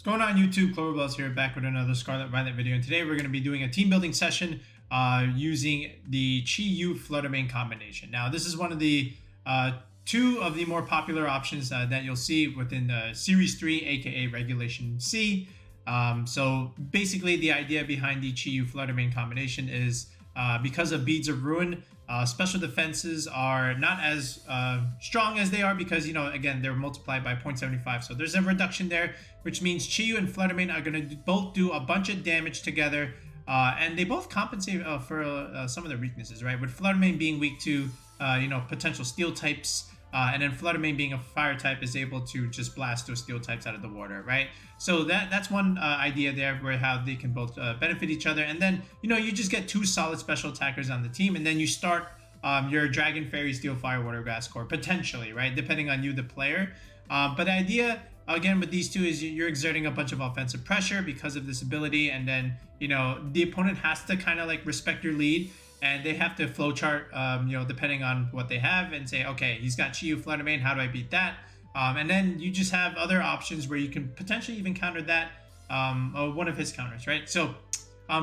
What's going on YouTube? Cloverbells here, back with another Scarlet Violet video, and today we're going to be doing a team building session using the Chi-Yu Flutter Mane combination. Now this is one of the two of the more popular options that you'll see within Series 3, aka regulationC. So basically the idea behind the Chi-Yu Flutter Mane combination is because of Beads of Ruin, special defenses are not as strong as they are because, you know, again, they're multiplied by 0.75. So there's a reduction there, which means Chi-Yu and Flutter Mane are going to both do a bunch of damage together. And they both compensate for some of their weaknesses, right? With Flutter Mane being weak to, potential steel types. And then Flutter Mane being a fire type is able to just blast those steel types out of the water, right? So that's one idea there where how they can both benefit each other. And then, you just get two solid special attackers on the team. And then you start your Dragon, Fairy, Steel, Fire, Water, Grass core, potentially, right? Depending on you, the player. But the idea, again, with these two is you're exerting a bunch of offensive pressure because of this ability. And then, the opponent has to kind of like respect your lead. And they have to flowchart, depending on what they have and say, okay, he's got Chi-Yu Flutter Mane, how do I beat that? And then you just have other options where you can potentially even counter that, or one of his counters, right? So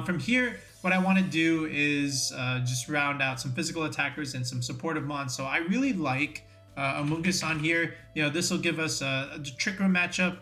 from here, what I want to do is just round out some physical attackers and some supportive mons. So I really like Amoongus on here. This will give us a Trick Room matchup.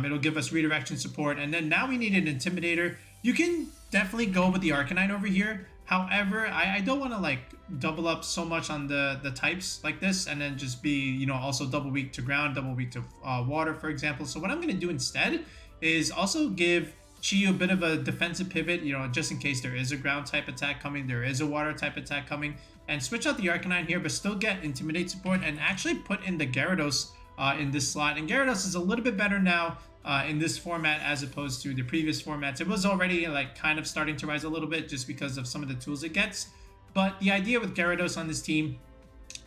It'll give us redirection support. And then now we need an Intimidator. You can definitely go with the Arcanine over here. However, I don't want to like double up so much on the types like this and then just be, also double weak to ground, double weak to water, for example. So what I'm going to do instead is also give Chi-Yu a bit of a defensive pivot, just in case there is a ground type attack coming, there is a water type attack coming, and switch out the Arcanine here, but still get Intimidate support and actually put in the Gyarados in this slot. And Gyarados is a little bit better now in this format as opposed to the previous formats. It was already like kind of starting to rise a little bit just because of some of the tools it gets. But the idea with Gyarados on this team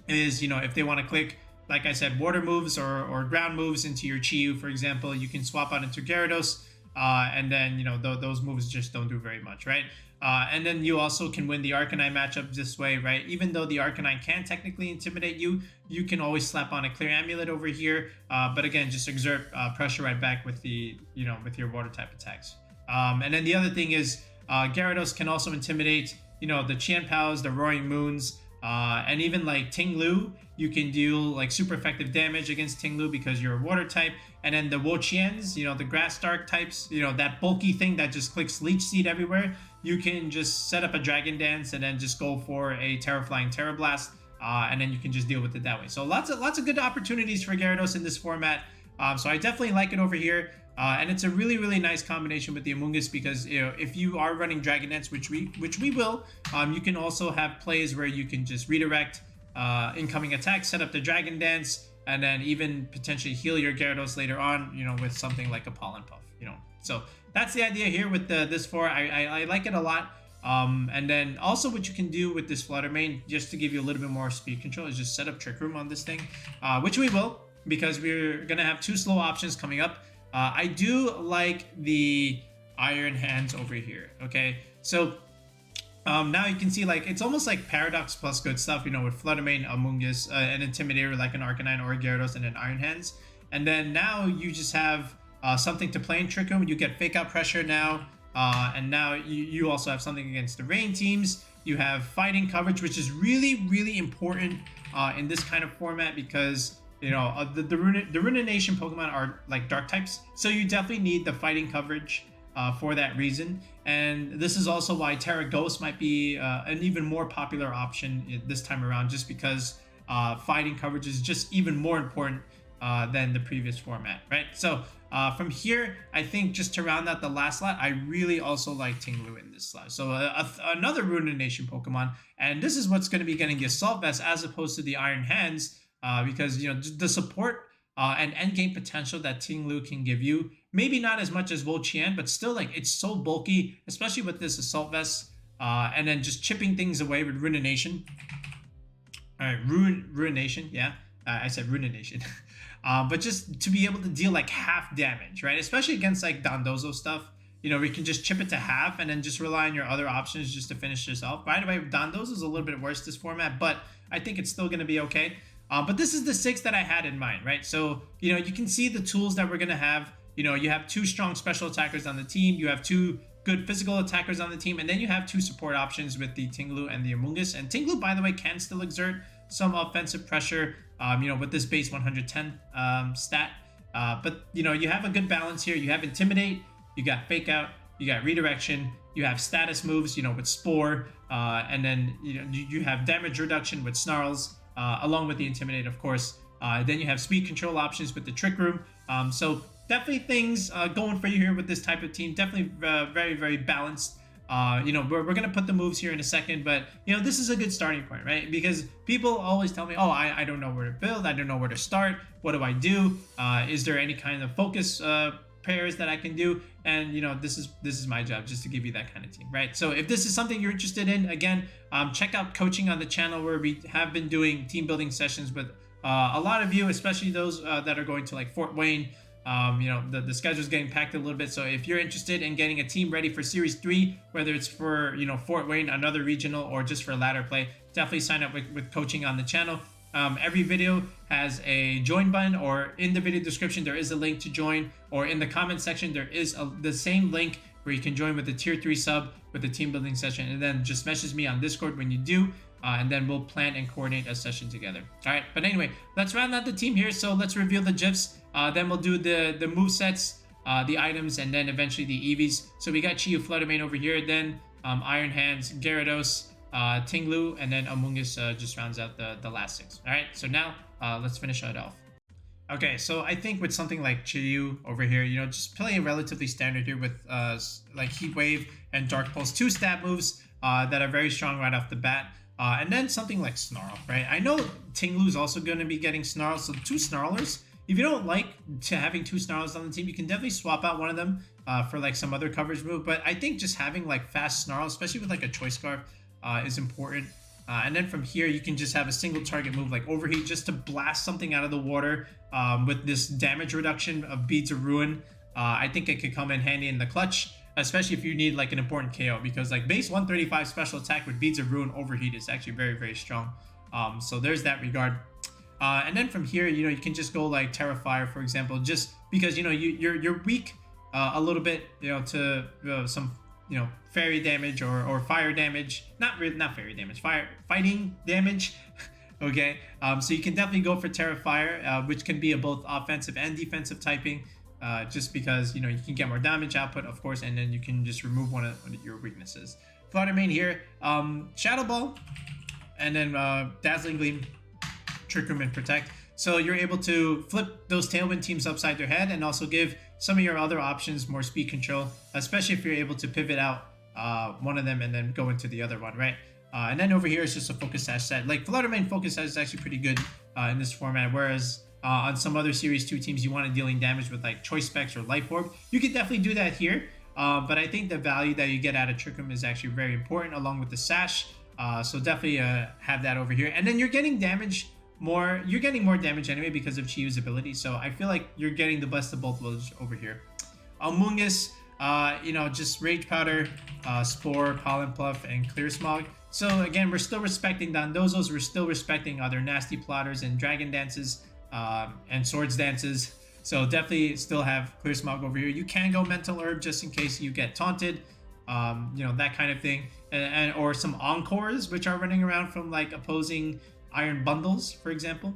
is, if they want to click, like I said, water moves or ground moves into your Chi-Yu, for example, you can swap out into Gyarados. And then, those moves just don't do very much, right? And then you also can win the Arcanine matchup this way, right? Even though the Arcanine can technically intimidate you, you can always slap on a Clear Amulet over here. But again, just exert pressure right back with the, with your water type attacks. And then the other thing is Gyarados can also intimidate, the Qianpaos, the Roaring Moons, and even like Ting Lu. You can deal like super effective damage against Ting Lu because you're a water type. And then the Wo-Chiens, the Grass Dark types, that bulky thing that just clicks Leech Seed everywhere. You can just set up a Dragon Dance and then just go for a Terraflying Terra Blast. And then you can just deal with it that way. So lots of good opportunities for Gyarados in this format. So I definitely like it over here. And it's a really, really nice combination with the Amoongus because, if you are running Dragon Dance, which we will, you can also have plays where you can just redirect incoming attacks, set up the Dragon Dance, and then even potentially heal your Gyarados later on, with something like a Pollen Puff, So that's the idea here with this 4. I like it a lot. And then also what you can do with this Flutter Mane, just to give you a little bit more speed control, is just set up Trick Room on this thing, which we will, because we're going to have 2 slow options coming up. I do like the Iron Hands over here, okay? So now you can see like it's almost like Paradox plus good stuff, with Flutter Mane, Amoongus, an Intimidator like an Arcanine or a Gyarados, and an Iron Hands. And then now you just have something to play in Trick Room. You get Fake Out Pressure now, and now you also have something against the Rain teams. You have Fighting Coverage, which is really, really important in this kind of format because the Ruination Pokemon are like dark types, so you definitely need the fighting coverage for that reason. And this is also why Terra Ghost might be an even more popular option this time around, just because fighting coverage is just even more important than the previous format, right? So from here, I think just to round out the last slot, I really also like Ting Lu in this slot. So another Ruination Pokemon, and this is what's going to be getting the Assault Vest as opposed to the Iron Hands. Because the support and endgame potential that Ting Lu can give you, maybe not as much as Wo-Chien, but still like it's so bulky, especially with this Assault Vest, and then just chipping things away with Ruination. All right, Ruination, yeah, I said Ruination, but just to be able to deal like half damage, right? Especially against like Dondozo stuff. We can just chip it to half and then just rely on your other options just to finish this off. By the way, Dondozo is a little bit worse this format, but I think it's still going to be okay. But this is the 6 that I had in mind, right? So, you can see the tools that we're going to have you know, you have 2 strong special attackers on the team, you have 2 good physical attackers on the team, and then you have 2 support options with the Ting Lu and the Amoongus. And Ting Lu, by the way, can still exert some offensive pressure, you know, with this base 110 stat. But, you know, you have a good balance here. You have Intimidate, you got Fake Out, you got Redirection, you have status moves, you know, with Spore, and then, you know, you have damage reduction with Snarls, along with the Intimidate, of course. Then you have speed control options with the Trick Room. So definitely things going for you here with this type of team. Definitely very, very balanced. You know, we're going to put the moves here in a second, but, you know, this is a good starting point, right? Because people always tell me, oh, I don't know where to build. I don't know where to start. What do I do? Is there any kind of focus pairs that I can do? And, you know, this is my job, just to give you that kind of team, right? So if this is something you're interested in, again, check out coaching on the channel, where we have been doing team building sessions with a lot of you, especially those that are going to like Fort Wayne. You know, the schedule's getting packed a little bit. So if you're interested in getting a team ready for Series 3, whether it's for, you know, Fort Wayne, another regional, or just for ladder play, definitely sign up with coaching on the channel. Every video has a join button, or in the video description there is a link to join, or in the comment section there is the same link where you can join with the tier 3 sub with the team building session. And then just message me on Discord when you do, and then we'll plan and coordinate a session together. All right, but anyway, let's round out the team here. So let's reveal the GIFs, then we'll do the movesets, the items, and then eventually the EVs. So we got Chi-Yu, Flutter Mane over here, then Iron Hands, Gyarados, Ting Lu, and then Amoongus just rounds out the last 6. All right, so now let's finish it off. Okay, so I think with something like Chi-Yu over here, you know, just playing relatively standard here with like Heat Wave and Dark Pulse, 2 stat moves that are very strong right off the bat. And then something like Snarl, right? I know Ting Lu's also going to be getting Snarl, so 2 Snarlers. If you don't like having 2 Snarls on the team, you can definitely swap out one of them for like some other coverage move. But I think just having like fast Snarl, especially with like a Choice Scarf, is important. And then from here, you can just have a single target move like Overheat, just to blast something out of the water with this damage reduction of Beads of Ruin. I think it could come in handy in the clutch, especially if you need like an important KO, because like base 135 special attack with Beads of Ruin Overheat is actually very, very strong. So there's that regard. And then from here, you know, you can just go like Terrifier, for example, just because, you know, you're weak a little bit, you know, to some, you know, fairy damage or fire damage. Not fairy damage, fighting damage. Okay, so you can definitely go for Terrifier, which can be a both offensive and defensive typing. Just because, you know, you can get more damage output, of course, and then you can just remove one of your weaknesses. Flutter Mane here, Shadow Ball, and then Dazzling Gleam, Trick Room, and Protect. So you're able to flip those Tailwind teams upside their head, and also give some of your other options more speed control, especially if you're able to pivot out one of them and then go into the other one, right? And then over here is just a Focus Sash set. Like Flutter Mane Focus Sash is actually pretty good in this format, whereas on some other Series 2 teams, you want to dealing damage with like Choice Specs or Life Orb. You can definitely do that here, but I think the value that you get out of Trick Room is actually very important, along with the Sash. So definitely have that over here. And then you're getting damage more. You're getting more damage anyway because of Chi-Yu's ability. So I feel like you're getting the best of both worlds over here. Amoongus, you know, just Rage Powder, Spore, Pollen Puff, and Clear Smog. So again, we're still respecting Dondozos. We're still respecting other Nasty Plotters and Dragon Dances. And Swords Dances. So definitely still have Clear Smog over here. You can go Mental Herb just in case you get taunted, you know, that kind of thing, and or some Encores, which are running around from like opposing Iron Bundles, for example.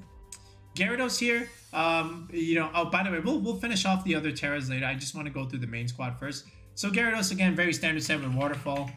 Gyarados here, you know, oh, by the way, we'll finish off the other Terras later. I just want to go through the main squad first. So Gyarados, again, very standard set with Waterfall,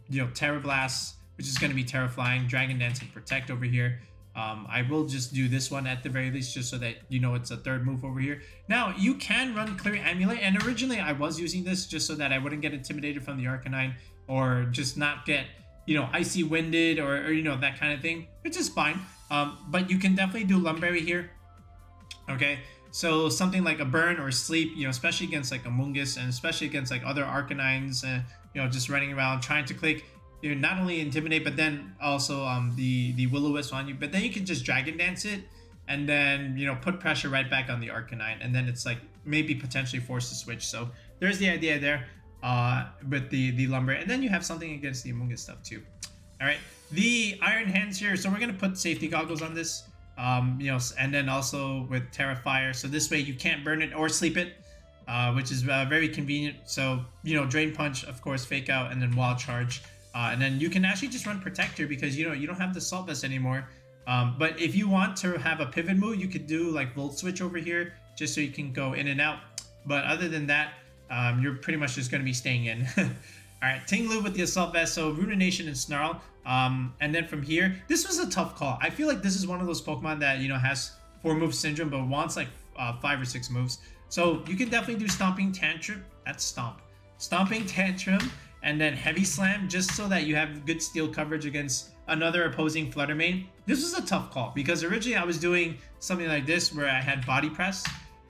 you know, Terra Blast, which is going to be Terra Flying, Dragon Dance, and Protect over here. I will just do this one at the very least, just so that you know it's a third move over here. Now, you can run Clear Amulet, and originally I was using this just so that I wouldn't get intimidated from the Arcanine, or just not get, you know, Icy Winded, or you know, that kind of thing, which is fine. But you can definitely do Lumberry here. Okay, so something like a Burn or Sleep, you know, especially against like Amoongus, and especially against like other Arcanines, you know, just running around trying to click, you know, not only Intimidate, but then also the Will-O-Wisp on you. But then you can just Dragon Dance it, and then, you know, put pressure right back on the Arcanine, and then it's like maybe potentially forced to switch. So there's the idea there with the Lumber. And then you have something against the Amoongus stuff too. All right, the Iron Hands here. So we're gonna put safety goggles on this, you know, and then also with Terrifier. So this way you can't burn it or sleep it. which is very convenient. So, you know, Drain Punch, of course, Fake Out, and then Wild Charge. And then you can actually just run Protector because, you know, you don't have the Assault Vest anymore. But if you want to have a pivot move, you could do like Volt Switch over here just so you can go in and out. But other than that, you're pretty much just going to be staying in. Alright, Ting Lu with the Assault Vest, so Ruination and Snarl. And then from here, this was a tough call. I feel like this is one of those Pokemon that, you know, has 4-move syndrome, but wants like 5 or 6 moves. So you can definitely do Stomping Tantrum. That's Stomp. Stomping Tantrum, and then Heavy Slam, just so that you have good steel coverage against another opposing Flutter Mane. This was a tough call, because originally I was doing something like this, where I had Body Press,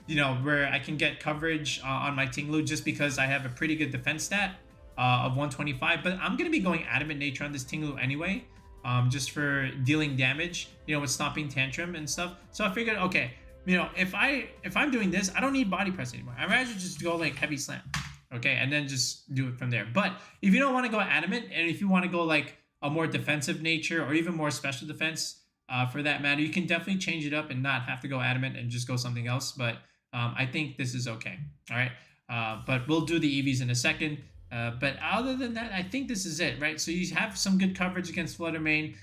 you know, where I can get coverage on my Ting Lu just because I have a pretty good defense stat of 125. But I'm going to be going Adamant Nature on this Ting Lu anyway, just for dealing damage, you know, with Stomping Tantrum and stuff. So I figured, okay, you know, if I'm doing this, I don't need Body Press anymore. I'd rather just go like Heavy Slam, okay, and then just do it from there. But if you don't want to go Adamant, and if you want to go like a more defensive nature or even more special defense, for that matter, you can definitely change it up and not have to go Adamant and just go something else. But I think this is okay. All right. But we'll do the EVs in a second. But other than that, I think this is it, right? So you have some good coverage against Flutter Mane.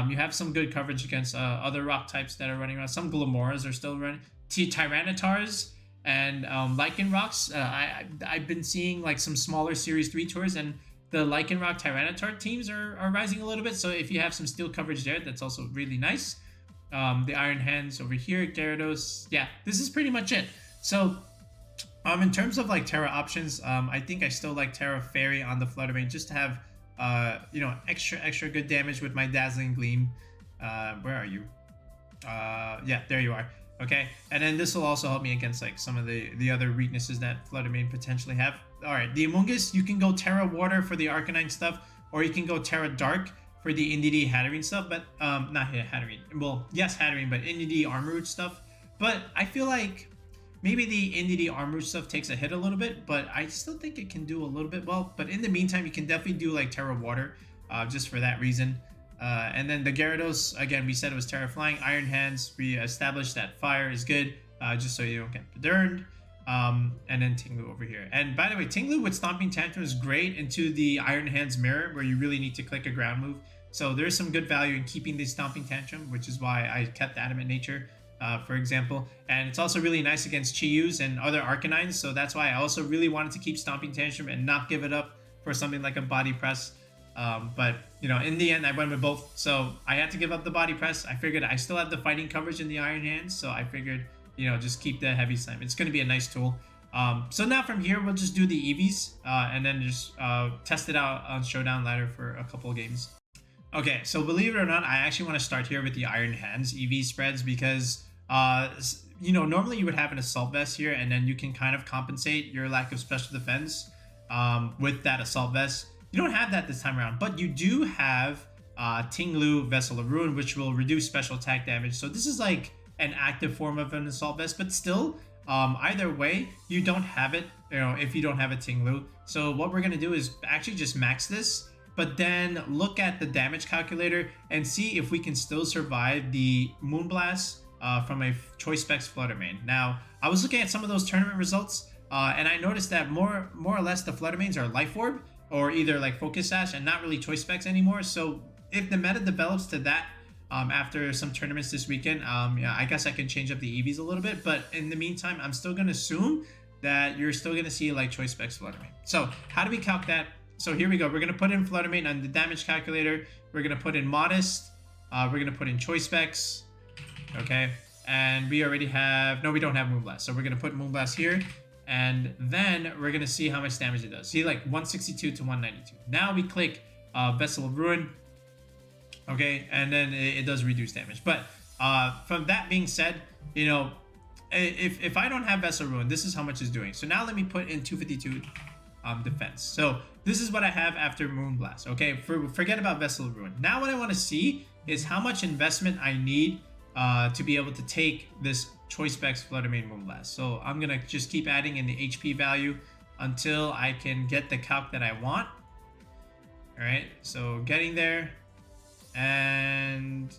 You have some good coverage against other rock types that are running around. Some Glamoras are still running. Tyrannitars and Lycanrocs. I've been seeing like some smaller Series 3 tours, and the Lycanroc Tyranitar teams are rising a little bit. So if you have some steel coverage there, that's also really nice. The Iron Hands over here, Gyarados. Yeah, this is pretty much it. So in terms of like Terra options, I think I still like Terra Fairy on the Flutter Mane just to have you know, extra good damage with my Dazzling Gleam. Where are you? Yeah, there you are. Okay, and then this will also help me against like some of the other weaknesses that Flutter Mane potentially have. All right, the Amoongus, you can go Terra Water for the Arcanine stuff, or you can go Terra Dark for the Indeedee Hatterene stuff, but not Hatterene. Well, yes, Hatterene, but Indeedee Armor stuff. But I feel like maybe the Indeedee Armor stuff takes a hit a little bit, but I still think it can do a little bit well. But in the meantime, you can definitely do like Terra Water, just for that reason. And then the Gyarados, again, we said it was Terra Flying. Iron Hands, we established that Fire is good, just so you don't get burned. And then Ting Lu over here. And by the way, Ting Lu with Stomping Tantrum is great into the Iron Hands mirror, where you really need to click a ground move. So there's some good value in keeping the Stomping Tantrum, which is why I kept Adamant Nature, for example. And it's also really nice against Chi-Yus and other Arcanines, so that's why I also really wanted to keep Stomping Tantrum and not give it up for something like a Body Press. But, you know, in the end, I went with both. So I had to give up the Body Press. I figured I still have the fighting coverage in the Iron Hands, so I figured, you know, just keep the Heavy Slam. It's going to be a nice tool. So now from here, we'll just do the EVs and then just test it out on Showdown Ladder for a couple of games. Okay, so believe it or not, I actually want to start here with the Iron Hands EV spreads because, you know, normally you would have an Assault Vest here, and then you can kind of compensate your lack of special defense with that Assault Vest. You don't have that this time around, but you do have Ting Lu, Vessel of Ruin, which will reduce special attack damage. So this is like an active form of an Assault Vest, but still, either way, you don't have it, you know, if you don't have a Ting Lu. So what we're going to do is actually just max this, but then look at the damage calculator and see if we can still survive the Moonblast from a Choice Specs Flutter Mane. Now, I was looking at some of those tournament results, and I noticed that more or less the Flutter Manes are Life Orb, or either like Focus Sash, and not really Choice Specs anymore. So if the meta develops to that after some tournaments this weekend, yeah, I guess I can change up the EVs a little bit. But in the meantime, I'm still going to assume that you're still going to see like Choice Specs Flutter Mane. So how do we calc that? So here we go. We're going to put in Flutter Mane on the damage calculator. We're going to put in Modest. We're going to put in Choice Specs. Okay. And we already have... No, we don't have Moonblast. So we're going to put Moonblast here. And then we're going to see how much damage it does. See, like 162 to 192. Now we click Vessel of Ruin. Okay. And then it does reduce damage. But from that being said, you know, if I don't have Vessel of Ruin, this is how much it's doing. So now let me put in 252 defense. So this is what I have after Moonblast. Okay, forget about Vessel of Ruin. Now what I want to see is how much investment I need to be able to take this Choice Specs Flutter Mane Moonblast. So I'm gonna just keep adding in the HP value until I can get the calc that I want. All right, so getting there, and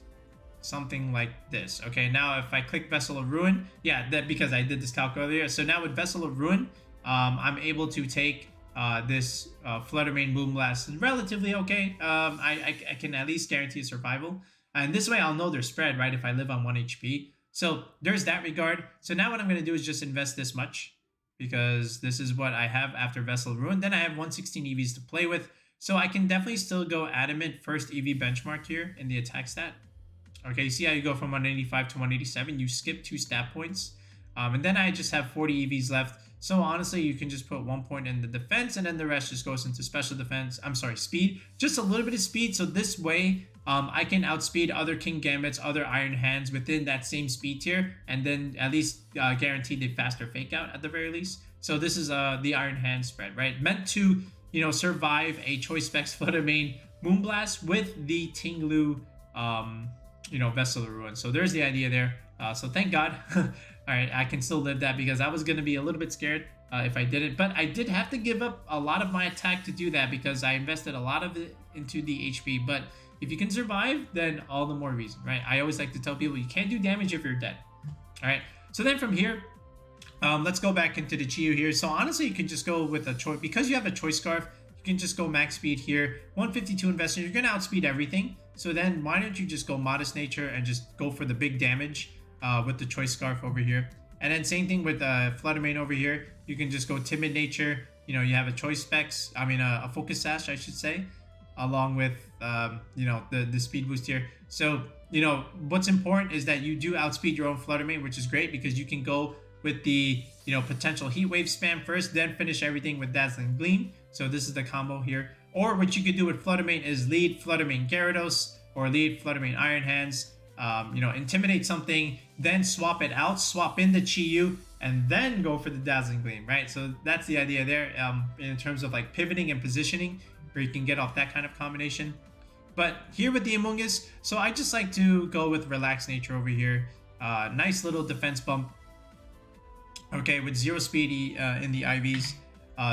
something like this. Okay, now if I click Vessel of Ruin, yeah, that because I did this calc earlier. So now with Vessel of Ruin, I'm able to take this Flutter Mane Moonblast is relatively okay. I can at least guarantee survival. And this way I'll know their spread, right, if I live on 1 HP. So there's that regard. So now what I'm going to do is just invest this much, because this is what I have after Vessel Ruin. Then I have 116 EVs to play with. So I can definitely still go Adamant first EV benchmark here in the attack stat. Okay, you see how you go from 185 to 187. You skip 2 stat points. And then I just have 40 EVs left. So honestly, you can just put 1 point in the defense, and then the rest just goes into special defense. I'm sorry, speed. Just a little bit of speed. So this way, I can outspeed other King Gambits, other Iron Hands within that same speed tier, and then at least guarantee the faster fake out at the very least. So this is the Iron Hand spread, right? Meant to, you know, survive a Choice Specs Flutter Mane Moonblast with the Ting Lu, you know, Vessel Ruin. So there's the idea there. So thank God. All right, I can still live that, because I was going to be a little bit scared if I didn't. But I did have to give up a lot of my attack to do that, because I invested a lot of it into the HP. But if you can survive, then all the more reason, right? I always like to tell people you can't do damage if you're dead. All right, so then from here, let's go back into the Chi-Yu here. So honestly, you can just go with a choice. Because you have a Choice Scarf, you can just go max speed here. 152 investment, you're going to outspeed everything. So then why don't you just go Modest Nature and just go for the big damage with the Choice Scarf over here. And then same thing with Flutter Mane over here. You can just go Timid Nature. You know, you have a Choice Specs, I mean a Focus Sash, I should say, along with, you know, the speed boost here. So, you know, what's important is that you do outspeed your own Flutter Mane, which is great, because you can go with the, you know, potential Heat Wave spam first, then finish everything with Dazzling Gleam. So this is the combo here. Or what you could do with Flutter Mane is lead Flutter Mane Gyarados, or lead Flutter Mane Iron Hands. You know, intimidate something, then swap it out, swap in the Chi-Yu, and then go for the Dazzling Gleam, right? So that's the idea there, in terms of like pivoting and positioning, where you can get off that kind of combination. But here with the Amoongus, so I just like to go with Relaxed Nature over here. Nice little defense bump. Okay, with 0 speed in the IVs.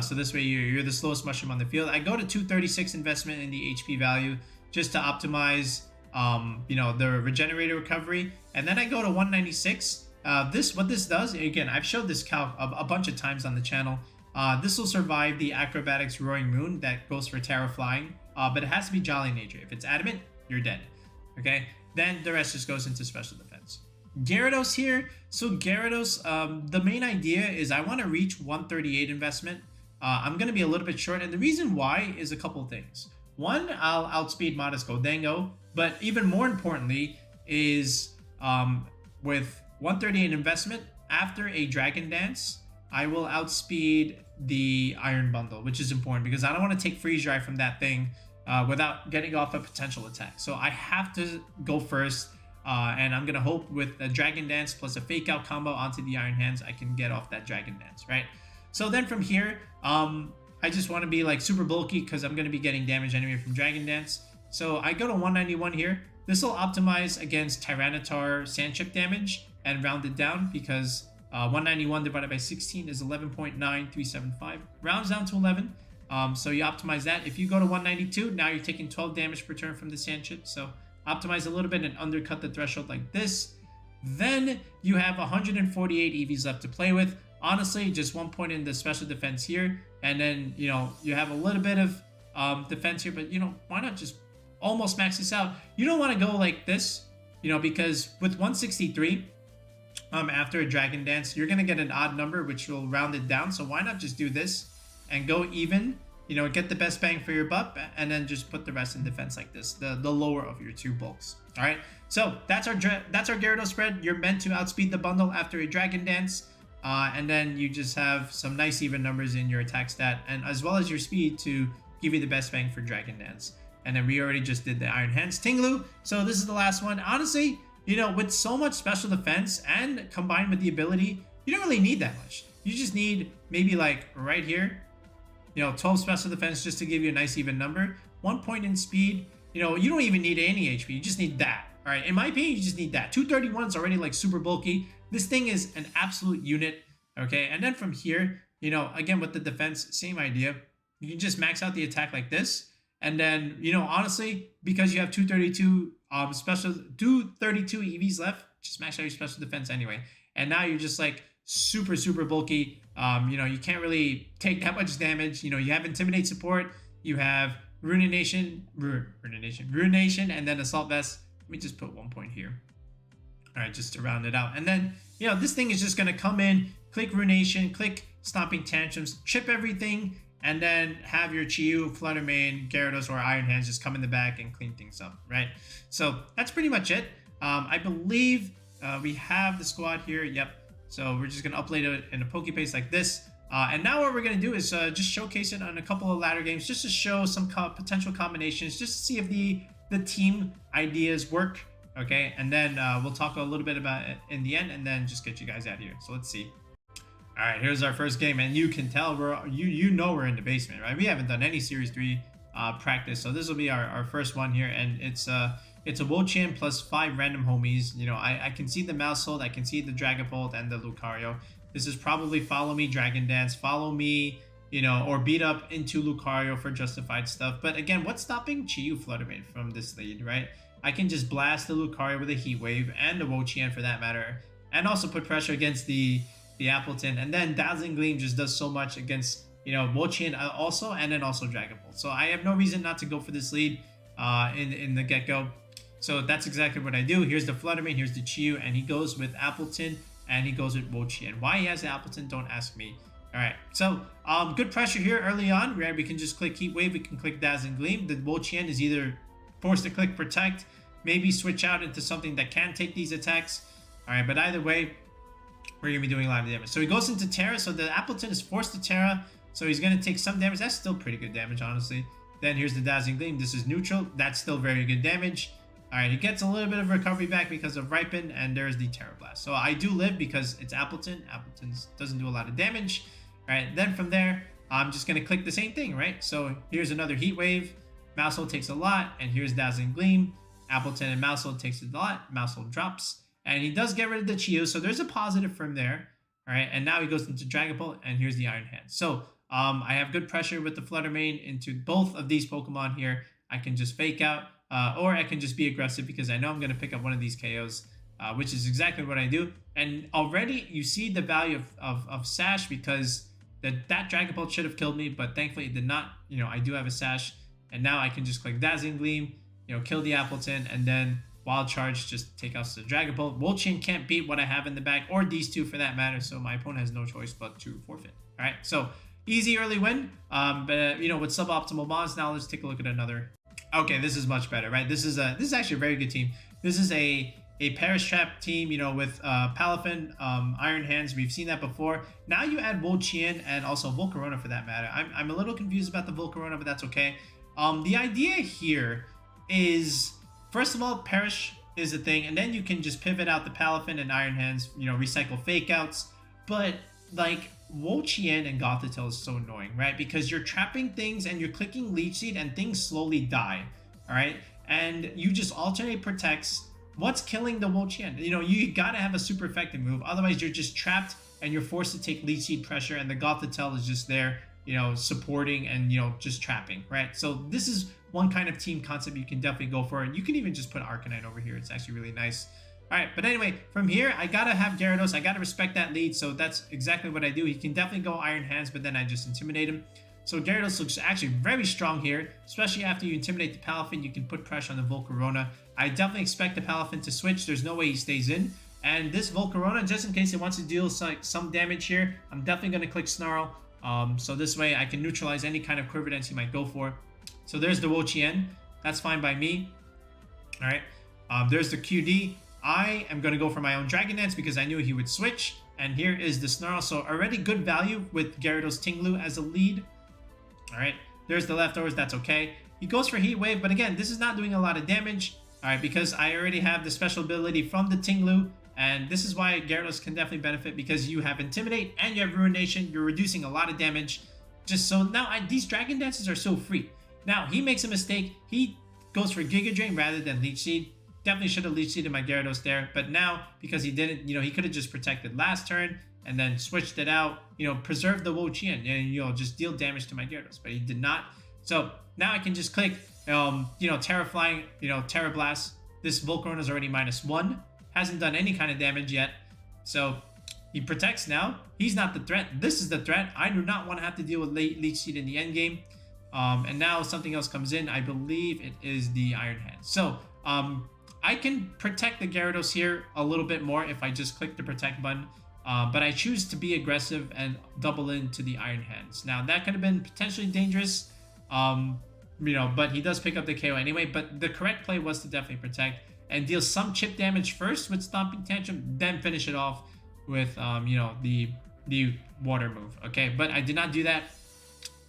So this way you're the slowest mushroom on the field. I go to 236 investment in the HP value just to optimize you know, the regenerator recovery, and then I go to 196. What this does, again, I've showed this calc a bunch of times on the channel. This will survive the Acrobatics Roaring Moon that goes for Terra Flying, but it has to be Jolly Nature. If it's Adamant, you're dead. Okay, then the rest just goes into special defense. Gyarados here. So Gyarados, the main idea is I want to reach 138 investment. I'm going to be a little bit short, and the reason why is a couple things. One, I'll outspeed Modest Goldango, but even more importantly is with 138 investment, after a Dragon Dance, I will outspeed the Iron Bundle, which is important because I don't want to take Freeze Dry from that thing without getting off a potential attack. So I have to go first, and I'm going to hope with a Dragon Dance plus a Fake Out combo onto the Iron Hands, I can get off that Dragon Dance, right? So then from here, I just want to be like super bulky because I'm going to be getting damage anyway from Dragon Dance. So I go to 191 here. This will optimize against Tyranitar Sandchip damage and round it down because 191 divided by 16 is 11.9375. Rounds down to 11. So you optimize that. If you go to 192, now you're taking 12 damage per turn from the Sandchip. So optimize a little bit and undercut the threshold like this. Then you have 148 EVs left to play with. Honestly, just 1 point in the special defense here. And then, you know, you have a little bit of defense here, but, you know, why not just almost max this out? You don't want to go like this, you know, because with 163, after a Dragon Dance, you're going to get an odd number, which will round it down. So why not just do this and go even, you know, get the best bang for your buck, and then just put the rest in defense like this, the lower of your two bulks. All right. So that's our Gyarados spread. You're meant to outspeed the bundle after a Dragon Dance. And then you just have some nice even numbers in your attack stat, and as well as your speed to give you the best bang for Dragon Dance. And then we already just did the Iron Hands Ting Lu. So this is the last one. Honestly, you know, with so much special defense and combined with the ability, you don't really need that much. You just need maybe like right here, you know, 12 special defense just to give you a nice even number. 1 point in speed. You know, you don't even need any HP. You just need that. All right. In my opinion, you just need that. 231 is already like super bulky. This thing is an absolute unit. Okay. And then from here, you know, again, with the defense, same idea. You can just max out the attack like this. And then, you know, honestly, because you have 232 EVs left, just max out your special defense anyway. And now you're just like super bulky. You know, you can't really take that much damage. You know, you have Intimidate support, you have Ruination, and then Assault Vest. Let me just put 1 point here. All right, just to round it out. And then, you know, this thing is just going to come in, click Ruination, click Stomping Tantrums, chip everything, and then have your Chi-Yu, Flutter Mane, Gyarados, or Iron Hands just come in the back and clean things up, right? So that's pretty much it. I believe we have the squad here. Yep. So we're just going to upload it in a Pokepaste like this. And now what we're going to do is just showcase it on a couple of ladder games just to show some potential combinations, just to see if the team ideas work. Okay, and then we'll talk a little bit about it in the end, and then just get you guys out of here. So let's see. All right, here's our first game, and you can tell you know we're in the basement, right? We haven't done any Series 3 practice, so this will be our first one here, and it's a Wo-Chien plus 5 random homies. You know, I can see the Maushold, I can see the Dragapult and the Lucario. This is probably follow me Dragon Dance, follow me, you know, or beat up into Lucario for justified stuff. But again, what's stopping Chi-Yu Flutter Mane from this lead, right? I can just blast the Lucario with a Heat Wave, and the Wo-Chien for that matter, and also put pressure against the Appleton. And then Dazzling Gleam just does so much against, you know, Wo-Chien also, and then also Dragapult. So I have no reason not to go for this lead in the get-go. So that's exactly what I do. Here's the Flutter Mane, here's the Chi-Yu, and he goes with Appleton, and he goes with Wo-Chien. Why he has the Appleton, don't ask me. All right, so good pressure here early on, right? We can just click Heat Wave, we can click Dazzling Gleam. The Wo-Chien is either forced to click Protect, maybe switch out into something that can take these attacks. All right, but either way, we're going to be doing a lot of damage. So he goes into Terra, so the Appleton is forced to Terra, so he's going to take some damage. That's still pretty good damage, honestly. Then here's the Dazzling Gleam. This is neutral. That's still very good damage. All right, he gets a little bit of recovery back because of Ripen, and there's the Terra Blast. So I do live because it's Appleton. Appleton doesn't do a lot of damage. All right, then from there, I'm just going to click the same thing, right? So here's another Heat Wave. Maushold takes a lot, and here's Dazzling Gleam. Appleton and Maushold takes a lot. Maushold drops, and he does get rid of the Chi-Yu, so there's a positive from there. All right, and now he goes into Dragapult, and here's the Iron Hands. So I have good pressure with the Flutter Mane into both of these Pokemon here. I can just fake out, or I can just be aggressive because I know I'm going to pick up one of these KOs, which is exactly what I do. And already you see the value of Sash, because that Dragapult should have killed me, but thankfully it did not. You know, I do have a Sash. And now I can just click Dazzling Gleam, you know, kill the Appleton, and then Wild Charge, just take out the Dragapult. Wo-Chien can't beat what I have in the back, or these two for that matter, so my opponent has no choice but to forfeit. All right, so easy early win, but you know, with suboptimal bonds. Now let's take a look at another. Okay, this is much better, right? This is actually a very good team. This is a Paris Trap team, you know, with Palafin, Iron Hands. We've seen that before. Now you add Wo-Chien and also Volcarona for that matter. I'm a little confused about the Volcarona, but that's okay. The idea here is, first of all, Perish is a thing, and then you can just pivot out the Palafin and Iron Hands, you know, recycle fake outs. But like Wo-Chien and Gothitelle is so annoying, right? Because you're trapping things and you're clicking Leech Seed and things slowly die, all right? And you just alternate protects. What's killing the Wo-Chien? You know, you gotta have a super effective move, otherwise you're just trapped and you're forced to take Leech Seed pressure, and the Gothitelle is just there, you know, supporting and, you know, just trapping, right? So this is one kind of team concept you can definitely go for. And you can even just put Arcanine over here. It's actually really nice. All right, but anyway, from here, I gotta have Gyarados. I gotta respect that lead, so that's exactly what I do. He can definitely go Iron Hands, but then I just intimidate him. So Gyarados looks actually very strong here, especially after you intimidate the Palafin. You can put pressure on the Volcarona. I definitely expect the Palafin to switch. There's no way he stays in. And this Volcarona, just in case it wants to deal some damage here, I'm definitely gonna click Snarl. So this way I can neutralize any kind of Quiver Dance he might go for. So there's the Wo-Chien. That's fine by me. All right. There's the QD. I am going to go for my own Dragon Dance because I knew he would switch. And here is the Snarl. So already good value with Gyarados Ting Lu as a lead. All right. There's the leftovers. That's okay. He goes for Heat Wave. But again, this is not doing a lot of damage. All right. Because I already have the special ability from the Ting Lu. And this is why Gyarados can definitely benefit, because you have Intimidate and you have Ruination. You're reducing a lot of damage. Just so now these Dragon Dances are so free. Now he makes a mistake. He goes for Giga Drain rather than Leech Seed. Definitely should have Leech Seeded my Gyarados there. But now, because he didn't, you know, he could have just protected last turn and then switched it out, you know, preserve the Wo-Chien and, you know, just deal damage to my Gyarados. But he did not. So now I can just click, you know, Terra Flying, you know, Terra Blast. This Volcarona is already -1. Hasn't done any kind of damage yet. So He protects now. He's not the threat. This is the threat. I do not want to have to deal with Leech Seed in the end game. And now something else comes in. I believe it is the Iron Hands. So I can protect the Gyarados here a little bit more if I just click the protect button. But I choose to be aggressive and double into the Iron Hands. Now that could have been potentially dangerous, but he does pick up the KO anyway. But the correct play was to definitely protect and deal some chip damage first with Stomping Tantrum, then finish it off with the water move. Okay, but I did not do that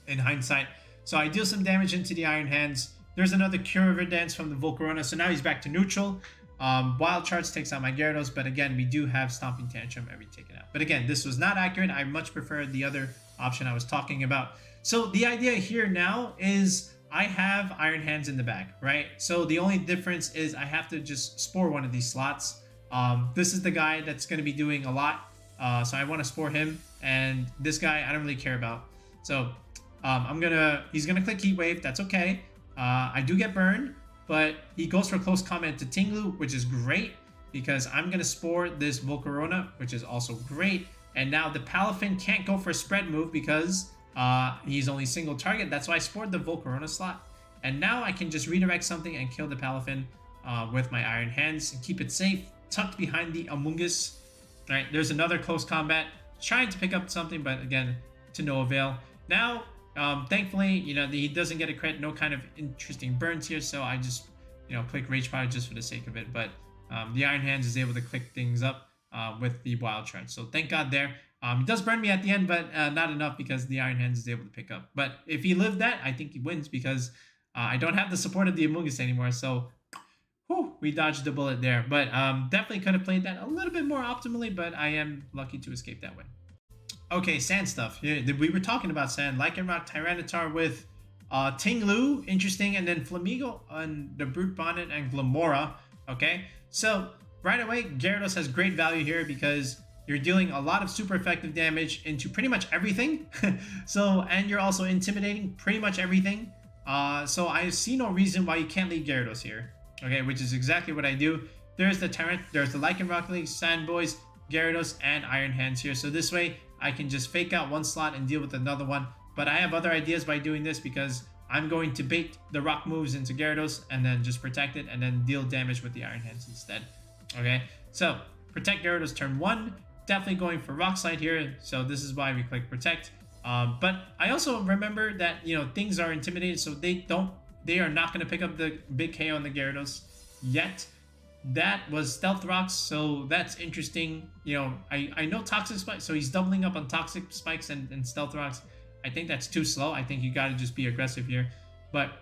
in hindsight. So I deal some damage into the Iron Hands. There's another Cure River Dance from the Volcarona. So now he's back to neutral. Wild Charge takes out my Gyarados, but again, we do have Stomping Tantrum every taken out. But again, this was not accurate. I much preferred the other option I was talking about. So the idea here now is I have Iron Hands in the bag, right? So the only difference is I have to just spore one of these slots. This is the guy that's going to be doing a lot. So I want to spore him, and this guy I don't really care about. So he's gonna click Heat Wave. That's okay. I do get burned, but he goes for close combat to Ting Lu, which is great because I'm gonna spore this Volcarona, which is also great. And now the Palafin can't go for a spread move because he's only single target. That's why I spored the Volcarona slot. And now I can just redirect something and kill the Palafin with my Iron Hands and keep it safe, tucked behind the Amoongus. Right, there's another close combat, trying to pick up something, but again, to no avail. Now, thankfully, he doesn't get a crit, no kind of interesting burns here, so I just, click Rage Powder just for the sake of it. But the Iron Hands is able to click things up with the Wild Charge, so thank God there. He does burn me at the end, but not enough because the Iron Hands is able to pick up. But if he lived that, I think he wins because I don't have the support of the Amoongus anymore, so we dodged the bullet there. But definitely could have played that a little bit more optimally, but I am lucky to escape that way. Okay, sand stuff. We were talking about sand. Lycanroc, Tyranitar with Ting Lu, interesting, and then Flamigo on the Brute Bonnet and Glamora. Okay, so right away, Gyarados has great value here because you're dealing a lot of super effective damage into pretty much everything. And you're also intimidating pretty much everything. So I see no reason why you can't lead Gyarados here. Okay, which is exactly what I do. There's the Lycanroc League, Sand Boys, Gyarados, and Iron Hands here. So this way, I can just fake out one slot and deal with another one. But I have other ideas by doing this because I'm going to bait the rock moves into Gyarados and then just protect it and then deal damage with the Iron Hands instead. Okay, so protect Gyarados turn 1. Definitely going for Rock Slide here. So this is why we click protect. But I also remember that, things are intimidated, so they are not going to pick up the big KO on the Gyarados yet. That was Stealth Rocks, so that's interesting. I know Toxic Spikes, so he's doubling up on Toxic Spikes and Stealth Rocks. I think that's too slow. I think you got to just be aggressive here. But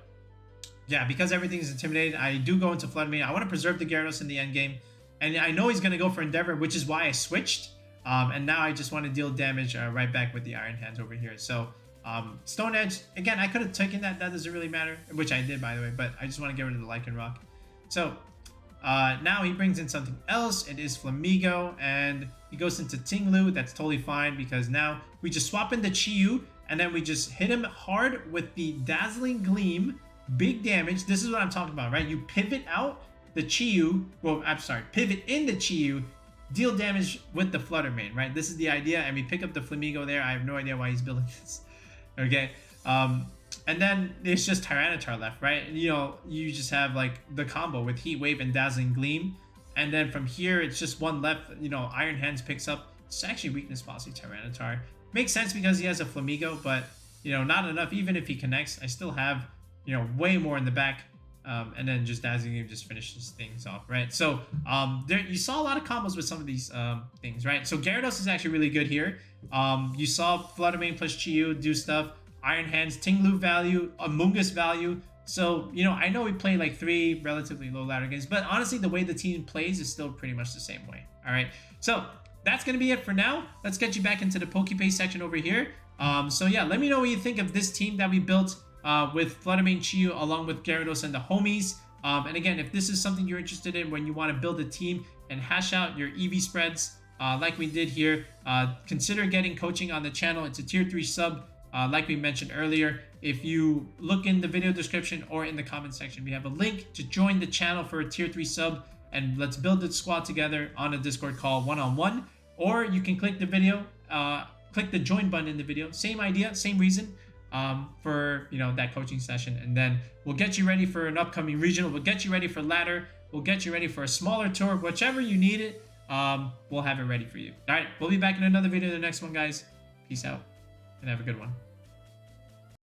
yeah, because everything's intimidated, I do go into Flutter Mane. I want to preserve the Gyarados in the end game. And I know he's going to go for Endeavor, which is why I switched. And now I just want to deal damage right back with the Iron Hands over here. So Stone Edge, again, I could have taken that. That doesn't really matter, which I did, by the way. But I just want to get rid of the Lycanroc. So now he brings in something else. It is Flamigo, and he goes into Ting Lu. That's totally fine because now we just swap in the Chi-Yu, and then we just hit him hard with the Dazzling Gleam. Big damage. This is what I'm talking about, right? You pivot out the Chi-Yu. Well, I'm sorry, pivot in the Chi-Yu, deal damage with the Flutter Mane, right? This is the idea, and we pick up the Flamigo there. I have no idea why he's building this. Okay. And then it's just Tyranitar left, right? And, you just have like the combo with Heat Wave and Dazzling Gleam. And then from here, it's just one left. Iron Hands picks up. It's actually Weakness Policy Tyranitar. Makes sense because he has a Flamigo, but, not enough. Even if he connects, I still have, way more in the back. And then just Dazzling Gleam just finishes things off, right? So you saw a lot of combos with some of these things, right? So Gyarados is actually really good here. You saw Flutter Mane plus Chi-Yu do stuff. Iron Hands, Ting Lu value, Amoongus value. So, I know we play like 3 relatively low ladder games, but honestly, the way the team plays is still pretty much the same way. All right. So that's going to be it for now. Let's get you back into the Pokepaste section over here. So yeah, let me know what you think of this team that we built with Flutter Mane, Chi-Yu, along with Gyarados and the homies. And again, if this is something you're interested in when you want to build a team and hash out your EV spreads like we did here, consider getting coaching on the channel. It's a tier 3 sub. Like we mentioned earlier, if you look in the video description or in the comment section, we have a link to join the channel for a tier 3 sub, and let's build the squad together on a Discord call one-on-one. or you can click the video, click the join button in the video. Same idea, same reason, for that coaching session, and then we'll get you ready for an upcoming regional. We'll get you ready for ladder. We'll get you ready for a smaller tour, whichever you need it. We'll have it ready for you. All right, we'll be back in another video in the next one, guys. Peace out and have a good one.